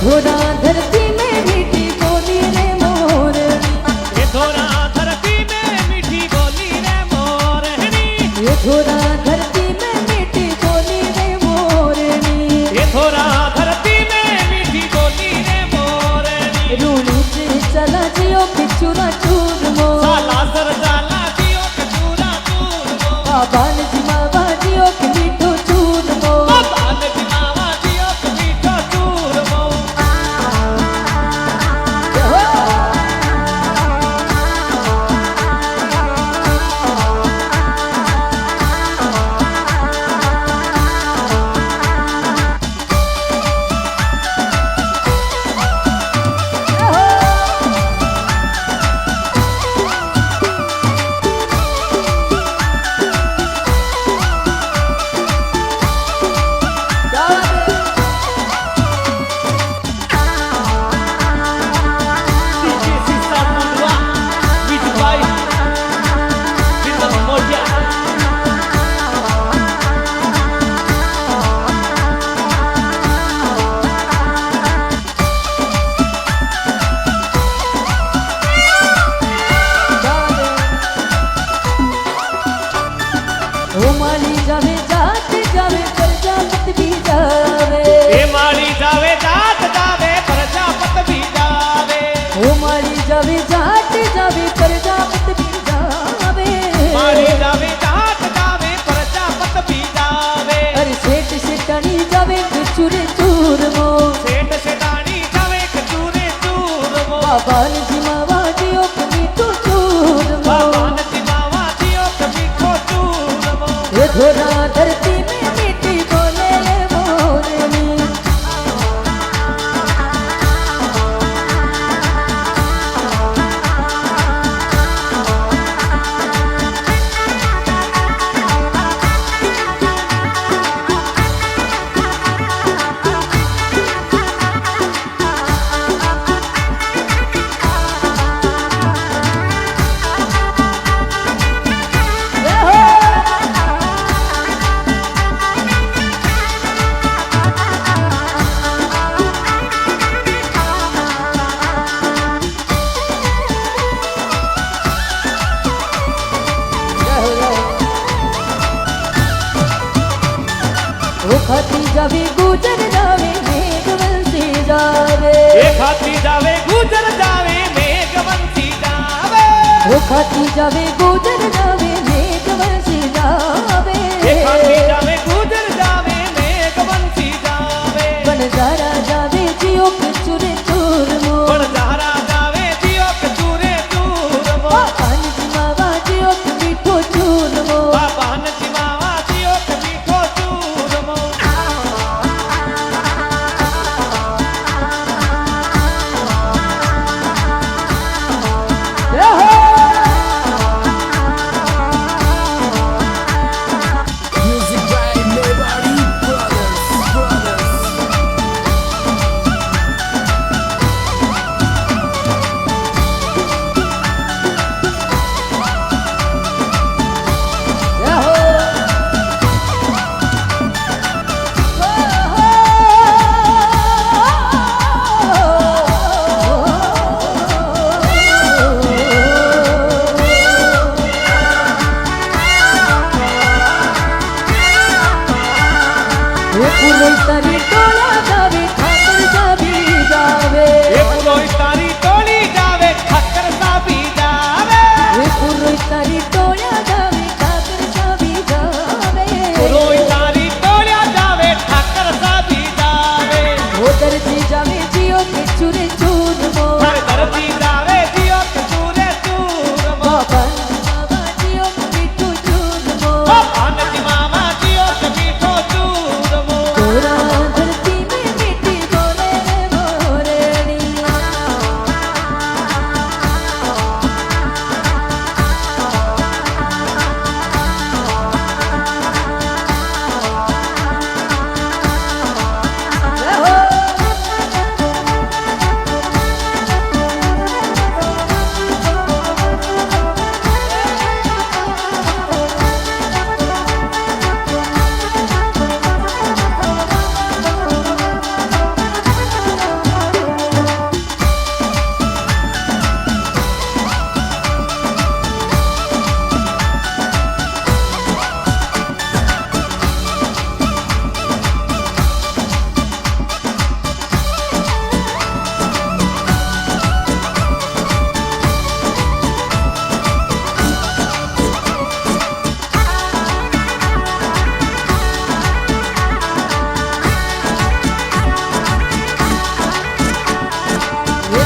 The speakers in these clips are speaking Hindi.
धोरा धरती में मीठी बोली रे मोरनी, ये धोरा धरती में मीठी बोली रे मोरनी, ये धोरा धरती में मीठी बोली रे मोरनी, ये धोरा धरती में मीठी बोली रे मोरनी। रूणी से चला जियो के चूरा चूर मो, साला सर जाला जियो के चूरा चूर मो, बाबान जी मावा जियो के मीठो चूर मो, बाबान जी मावा जियो के मीठो चूर मो। माली जावे जाते जावे प्रजापत भी जावे, ए माली जावे जात जावे प्रजापत भी जावे, ओ माली जावे जाते जावे प्रजापत भी जावे, माली जावे जात जावे प्रजापत भी जावे। अरे सेठ सेठानी जावे चूरे चूर मो, सेठ सेठानी जावे चूरे चूर मो, बाबान जी मावा जियो के मीठो चूर मो, बाबान जी मावा जियो के मीठो चूर मो। ये धोरा धरती में मीठी बोले रे मोरनी, वो खाती जावे गुजर जावे मेघवंशी जावे, ए खाती जावे गुजर जावे मेघवंशी जावे, वो खाती जावे गुजर जावे मेघवंशी जावे, ए खाती जावे गुजर जावे मेघवंशी जावे। बनजारा जावे जियो के चूरे चूर मो, बनजारा जावे जियो के चूरे चूर मो, बाबान जी मावा जियो के मीठो चूर मो, बाबान जी मावा जियो के मीठो चूर मो। Music by Mewari Brothers. तारी टोला जावे ठाकर जावी जावे, पुरोई तारी टोली जावे ठक्कर साबी जावे, तारी टोला जावे ठाकर जावी जावे, पुरोई तारी टोलिया जावे ठक्कर साबी जावे। वो दर्जी जावे जियो के चूरे चूर मो, हर दर्दी जावे जियो के चूरे चूर मो, बाबान जी मावा जियो के मीठो चूर मो, बाबान जी मामा जियो के मीठो चूर मो। धोरा धरती में मीठी बोले रे मोरनी,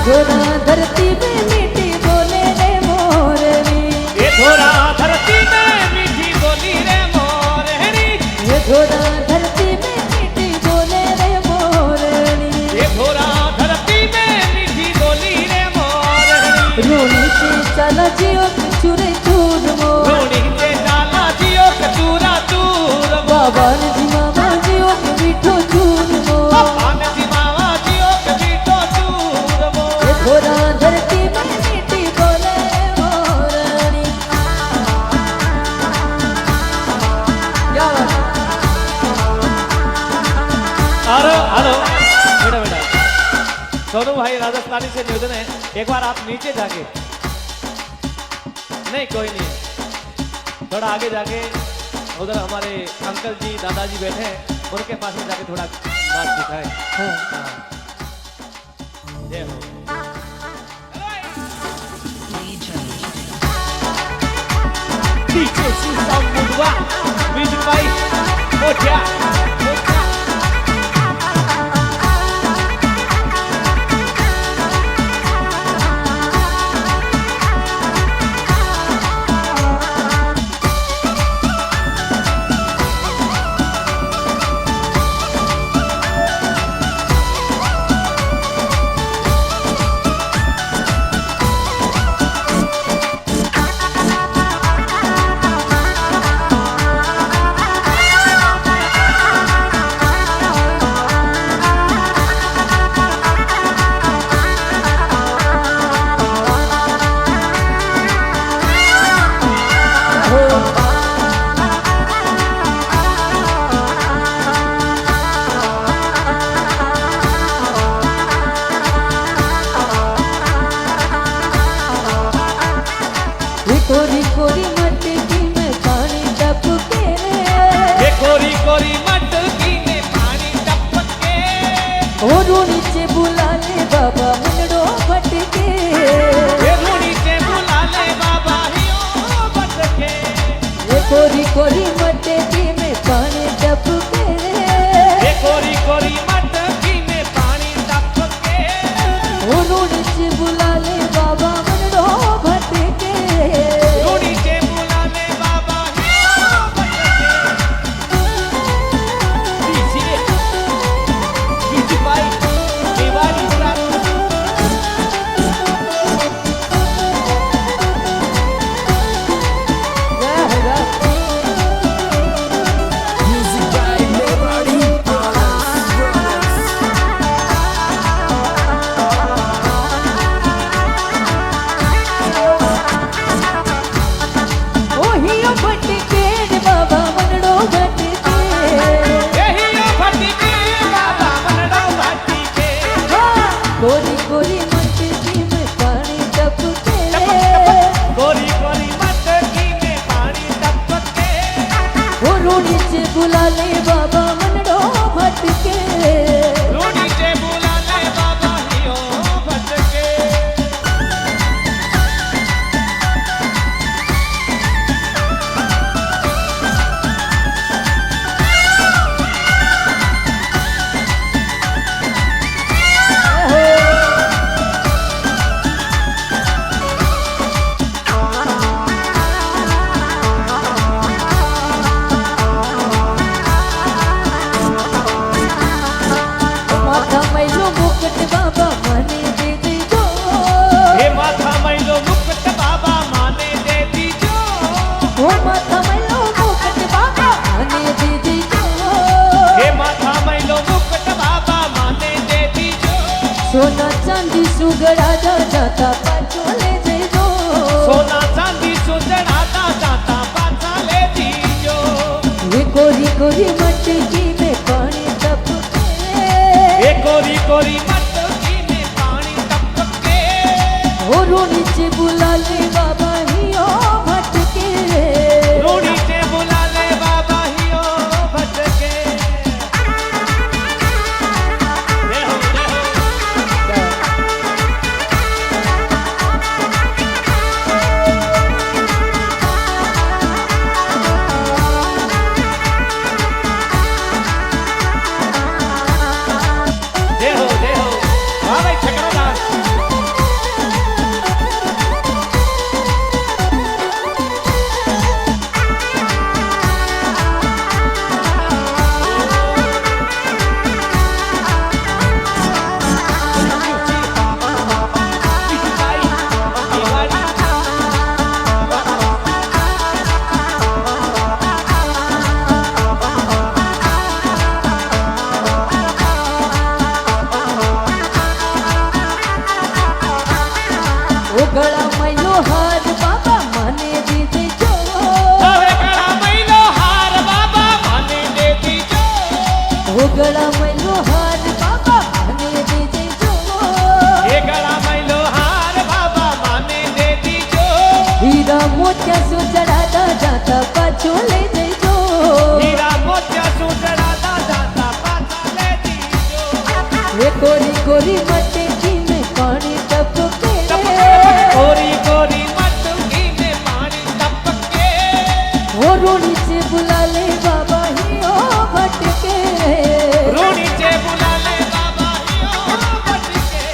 थोड़ा धरती में मीठी बोले रे मोरनी ये थोड़ा धरती में मीठी बोली रे मोरनी ये थोड़ा धरती में मीठी बोले रे मोरनी ये थोड़ा धरती में मीठी बोली रे मोरनी रोनी से चला जियो चूरे चूर मो रोणी के डाला जियो कचूरा चूर बाबा ने जी मामा जियो के मीठो चूर मो पान जी मावा जियो कचीटो चूर ये थोड़ा धरती में मीठी बोले रे मोरनी क्या बात है? हेलो बेटा बेटा सोनू भाई राजस्थानी से निवेदन है एक बार आप नीचे जाके नहीं कोई नहीं थोड़ा आगे जाके उधर हमारे अंकल जी दादाजी बैठे हैं उनके पास में जाके थोड़ा बात दिखाए हाँ। जय हो डीजे शीशा मुंडवा म्यूजिक भाई मोटिया कोरी कोरी मटकी में पानी टपके ये कोरी कोरी मटकी में पानी टपके ओ रूनी से बुला ले बाबा मुंडो भटके ये रूणी से बुला ले बाबा हियो बटके ये कोरी कोरी मटकी में पानी टपके ये कोरी कोरी मटकी में पानी टपके ओ रूनी से बुला ले बाबा मुंडो भटके रूणी से बुला ले बाबा हियो बटके डीजे भाई देवाली रात Music by Mebari Brothers. ओ हियो भटके रे बाबा मुंडो भटके हियो बटके बाबा मनडो बटके कोरी कोरी मटकी में पानी टपके कोरी कोरी मटकी में पानी टपके ओ रूनी से बुला ले बाबा मुंडो भटके रूणी से बुला ले बाबा हियो बटके माथा मैलो मुकुट बाबा मने दे दे जो हे माथा मैलो मुकुट बाबा माने दे दीजो ओ माथा मैलो मुकुट बाबा मने दे दे जो हे माथा मैलो मुकुट बाबा माने दे दीजो सोना चांदी सुगड़ा जाता पाछो ले जे जो सोना चांदी सुजड़ाता जाता पाछा ले दीजो ये कोरी कोरी मटकी में पानी टपके हे कोरी कोरी मटकी में पानी टपके ओ रूनी से बुला ले बाबा हियो भटके रूणी से बुला ले बाबा हियो बटके जय हो जय हो जय हो वाह भाई छकड़ा दास नीचे बुला ले बाबा ही ओ भटके रू नीचे बुला ले बाबा हियो भटके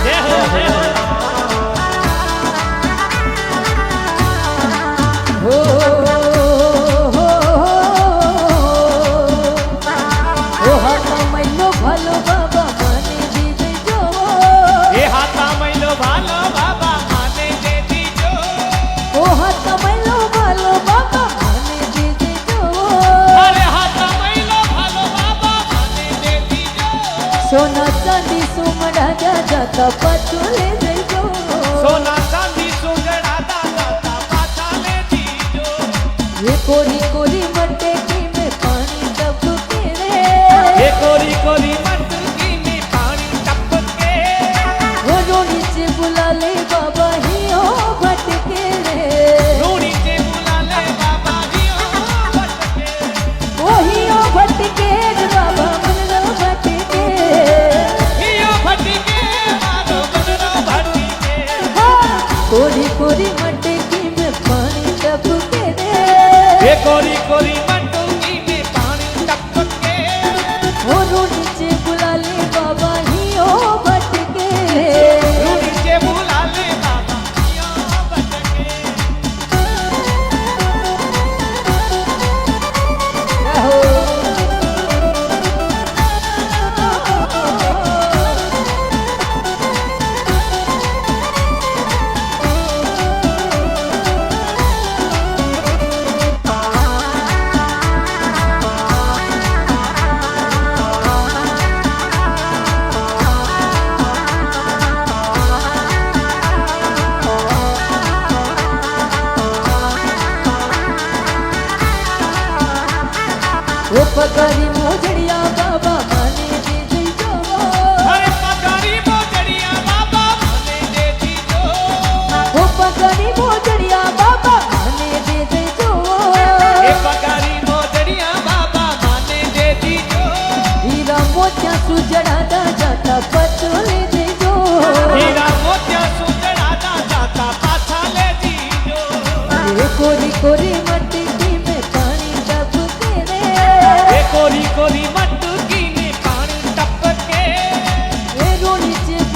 जय हो जय हो हो ओ हाथ मैलो भालो बाबा माने दीदे जो ए हाथा मैलो भालो बाबा माने दे दीजो ओ हाथ मैलो भालो बाबा माने दीदे जो अरे हाथा मैलो भालो बाबा माने दे दीजो सोना चांदी सुमड़ा जाता पचुले दे जो सोना चांदी सुगड़ा दादा पाछा ले दीजो ये कोरी कोरी मट्टे की में पानी टपके रे ये कोरी कोरी मटकी में पानी टपके वो नीचे बुला ले बाबा ही ओ भटके रे रू नीचे बुला ले बाबा हियो भटके वही ओ भटके रे बाबा मन भटके हियो भटके मारो बनरो भटके कोरी कोरी मट्टे की में पानी टपके रे ये कोरी कोरी मटकी में पानी टपके वो नीचे बुला ले बाबा ही ओ भटके रे रू नीचे बुला ले बाबा हियो भटके वो पकड़ी मोजड़िया